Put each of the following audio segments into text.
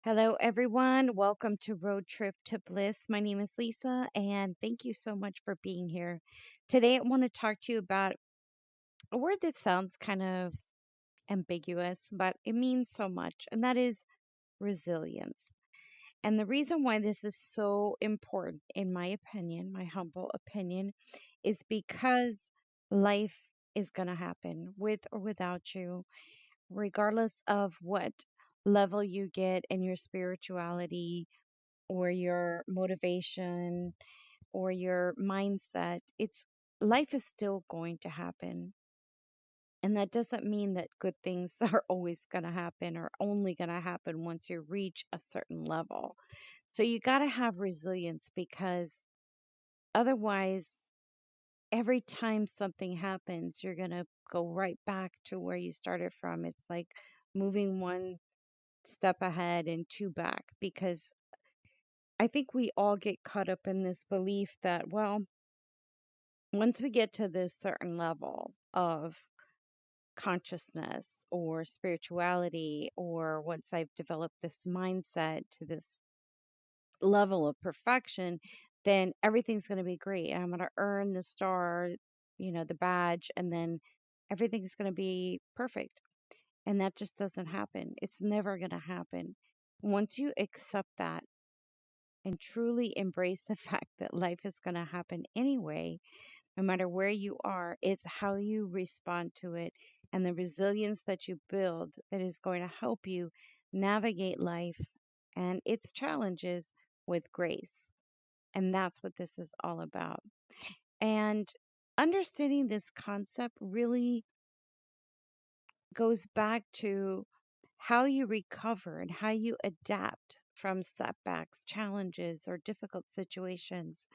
Hello, everyone. Welcome to Road Trip to Bliss. My name is Lisa, and thank you so much for being here. Today, I want to talk to you about a word that sounds kind of ambiguous, but it means so much, and that is resilience. And the reason why this is so important, in my opinion, my humble opinion, is because life is going to happen with or without you, regardless of what level you get in your spirituality or your motivation or your mindset. It's life is still going to happen. And that doesn't mean that good things are always going to happen or only going to happen once you reach a certain level. So you got to have resilience because otherwise, every time something happens, you're going to go right back to where you started from. It's like moving one step ahead and two back because I think we all get caught up in this belief that, well, once we get to this certain level of consciousness or spirituality, or once I've developed this mindset to this level of perfection, then everything's going to be great. And I'm going to earn the star, the badge, and then everything's going to be perfect. And that just doesn't happen. It's never going to happen. Once you accept that and truly embrace the fact that life is going to happen anyway, no matter where you are, it's how you respond to it and the resilience that you build that is going to help you navigate life and its challenges with grace. And that's what this is all about. And understanding this concept really goes back to how you recover and how you adapt from setbacks, challenges, or difficult situations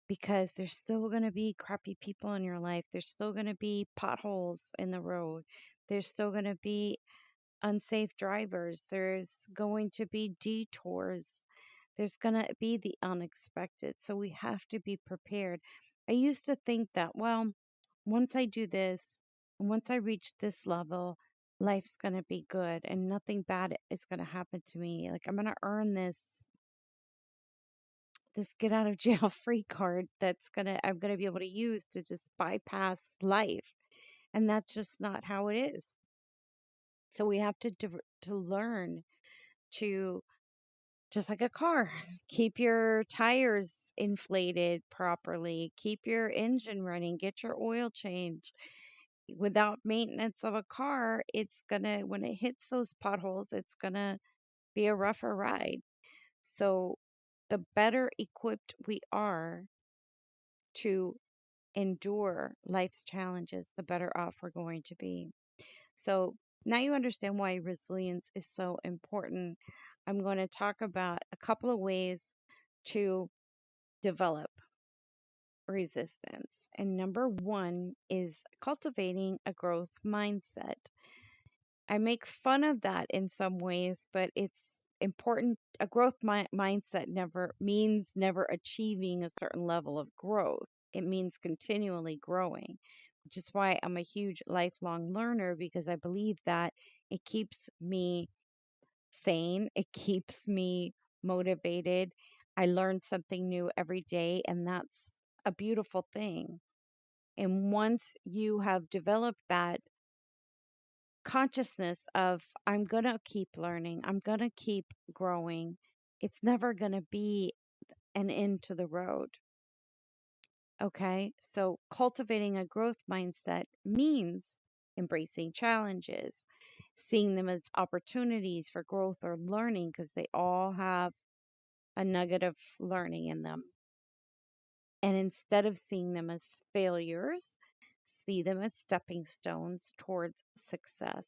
because there's still going to be crappy people in your life. There's still going to be potholes in the road. There's still going to be unsafe drivers. There's going to be detours. There's going to be the unexpected. So we have to be prepared. I used to think that, well, once I do this, once I reach this level, life's going to be good and nothing bad is going to happen to me. Like I'm going to earn this get out of jail free card I'm going to be able to use to just bypass life. And that's just not how it is. So we have to learn to, just like a car, keep your tires inflated properly, keep your engine running, get your oil changed. Without maintenance of a car, it's gonna, when it hits those potholes, it's gonna be a rougher ride. So the better equipped we are to endure life's challenges, the better off we're going to be. So now you understand why resilience is so important. I'm going to talk about a couple of ways to develop resistance. And number one is cultivating a growth mindset. I make fun of that in some ways, but it's important. A growth mindset never achieving a certain level of growth. It means continually growing, which is why I'm a huge lifelong learner because I believe that it keeps me sane, it keeps me motivated. I learn something new every day, and that's a beautiful thing. And once you have developed that consciousness of, I'm going to keep learning, I'm going to keep growing, it's never going to be an end to the road. Okay. So cultivating a growth mindset means embracing challenges, seeing them as opportunities for growth or learning because they all have a nugget of learning in them. And instead of seeing them as failures, see them as stepping stones towards success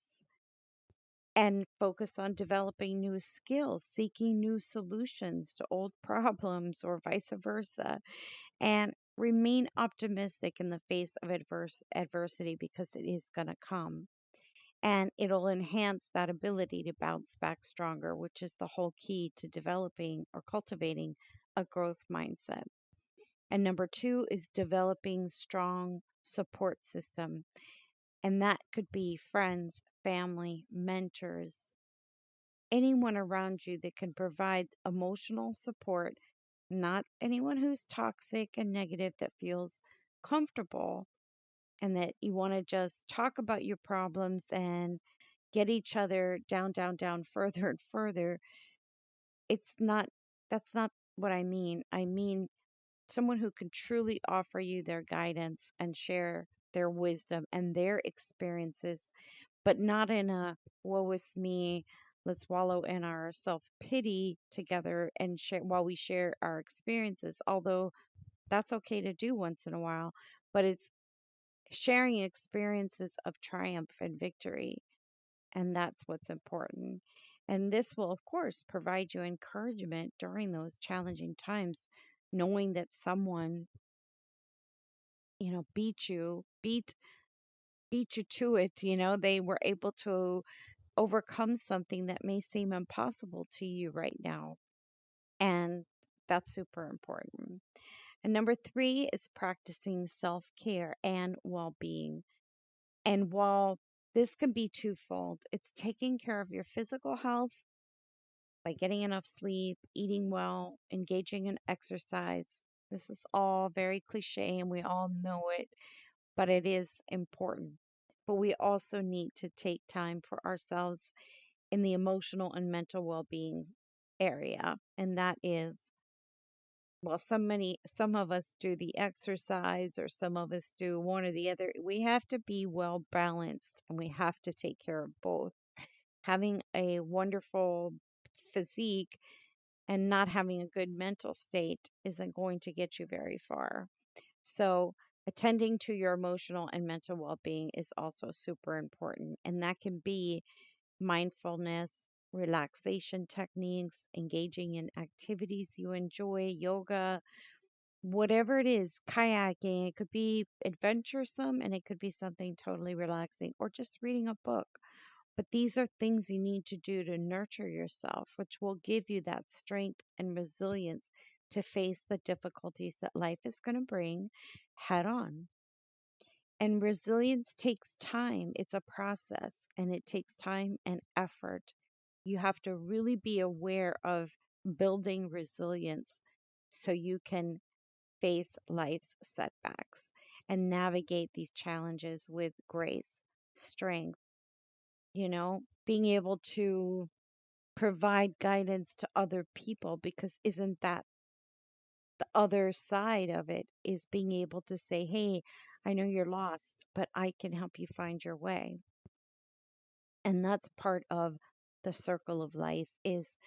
and focus on developing new skills, seeking new solutions to old problems or vice versa, and remain optimistic in the face of adversity because it is going to come. And it'll enhance that ability to bounce back stronger, which is the whole key to developing or cultivating a growth mindset. And number two is developing strong support system. And that could be friends, family, mentors, anyone around you that can provide emotional support, not anyone who's toxic and negative that feels comfortable and that you want to just talk about your problems and get each other down, down, down, further and further. It's not, that's not what I mean. I mean, someone who can truly offer you their guidance and share their wisdom and their experiences, but not in a woe is me, let's wallow in our self pity together and share while we share our experiences. Although that's okay to do once in a while, but it's sharing experiences of triumph and victory. And that's what's important. And this will, of course, provide you encouragement during those challenging times, knowing that someone, beat you, beat you to it. They were able to overcome something that may seem impossible to you right now. And that's super important. And number three is practicing self care and well being. And while this can be twofold, it's taking care of your physical health by getting enough sleep, eating well, engaging in exercise. This is all very cliche and we all know it, but it is important. But we also need to take time for ourselves in the emotional and mental well-being area. And that is, well, some of us do the exercise or some of us do one or the other. We have to be well balanced and we have to take care of both. Having a wonderful physique and not having a good mental state isn't going to get you very far. So, attending to your emotional and mental well being is also super important. And that can be mindfulness, relaxation techniques, engaging in activities you enjoy, yoga, whatever it is, kayaking. It could be adventuresome and it could be something totally relaxing, or just reading a book. But these are things you need to do to nurture yourself, which will give you that strength and resilience to face the difficulties that life is going to bring head on. And resilience takes time. It's a process and it takes time and effort. You have to really be aware of building resilience so you can face life's setbacks and navigate these challenges with grace, strength, being able to provide guidance to other people, because isn't that the other side of it, is being able to say, hey, I know you're lost, but I can help you find your way. And that's part of the circle of life, is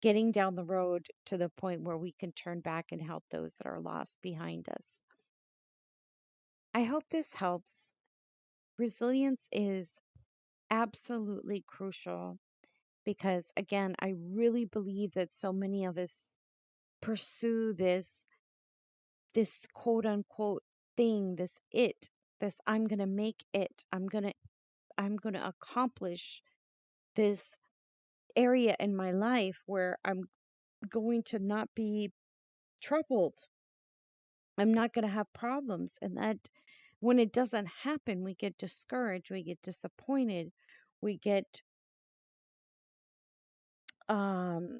getting down the road to the point where we can turn back and help those that are lost behind us. I hope this helps. Resilience is absolutely crucial because, again, I really believe that so many of us pursue this quote unquote thing, this I'm going to make it. I'm going to accomplish this area in my life where I'm going to not be troubled. I'm not going to have problems, and that when it doesn't happen, we get discouraged, we get disappointed, we get um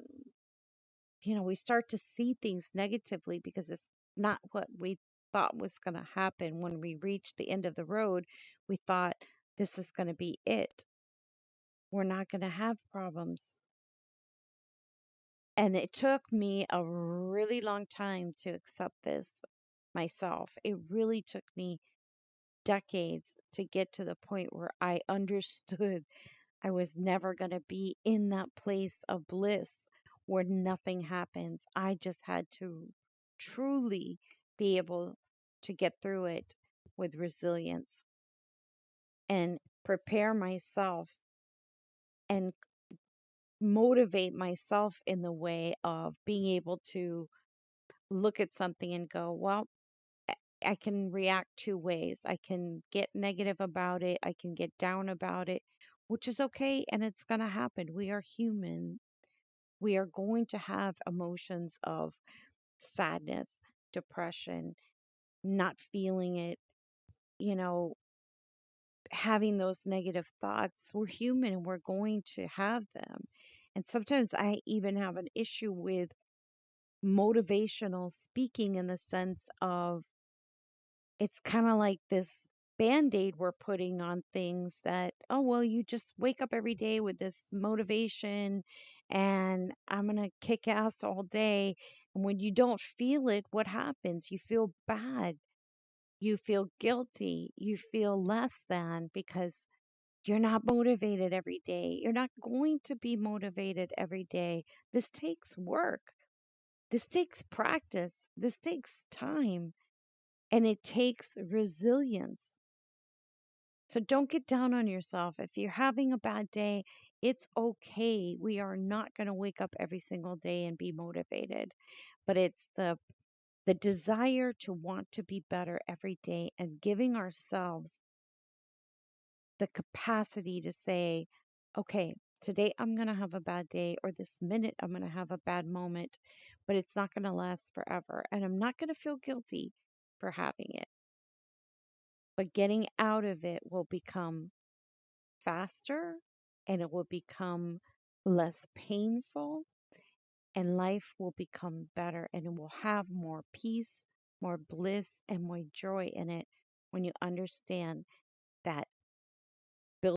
we start to see things negatively because it's not what we thought was going to happen. When we reach the end of the road, we thought this is going to be it. We're not going to have problems. And it took me a really long time to accept this myself. It really took me decades to get to the point where I understood I was never going to be in that place of bliss where nothing happens. I just had to truly be able to get through it with resilience and prepare myself and motivate myself in the way of being able to look at something and go, well, I can react two ways. I can get negative about it, I can get down about it, which is okay. And it's going to happen. We are human. We are going to have emotions of sadness, depression, not feeling it, you know, having those negative thoughts. We're human and we're going to have them. And sometimes I even have an issue with motivational speaking in the sense of it's kind of like this band-aid we're putting on things that, oh, well, you just wake up every day with this motivation and I'm going to kick ass all day. And when you don't feel it, what happens? You feel bad. You feel guilty. You feel less than because you're not motivated every day. You're not going to be motivated every day. This takes work. This takes practice. This takes time and it takes resilience. So don't get down on yourself. If you're having a bad day, it's okay. We are not going to wake up every single day and be motivated, but it's the desire to want to be better every day and giving ourselves the capacity to say, okay, today I'm going to have a bad day, or this minute I'm going to have a bad moment, but it's not going to last forever. And I'm not going to feel guilty for having it, but getting out of it will become faster and it will become less painful and life will become better and it will have more peace, more bliss, and more joy in it when you understand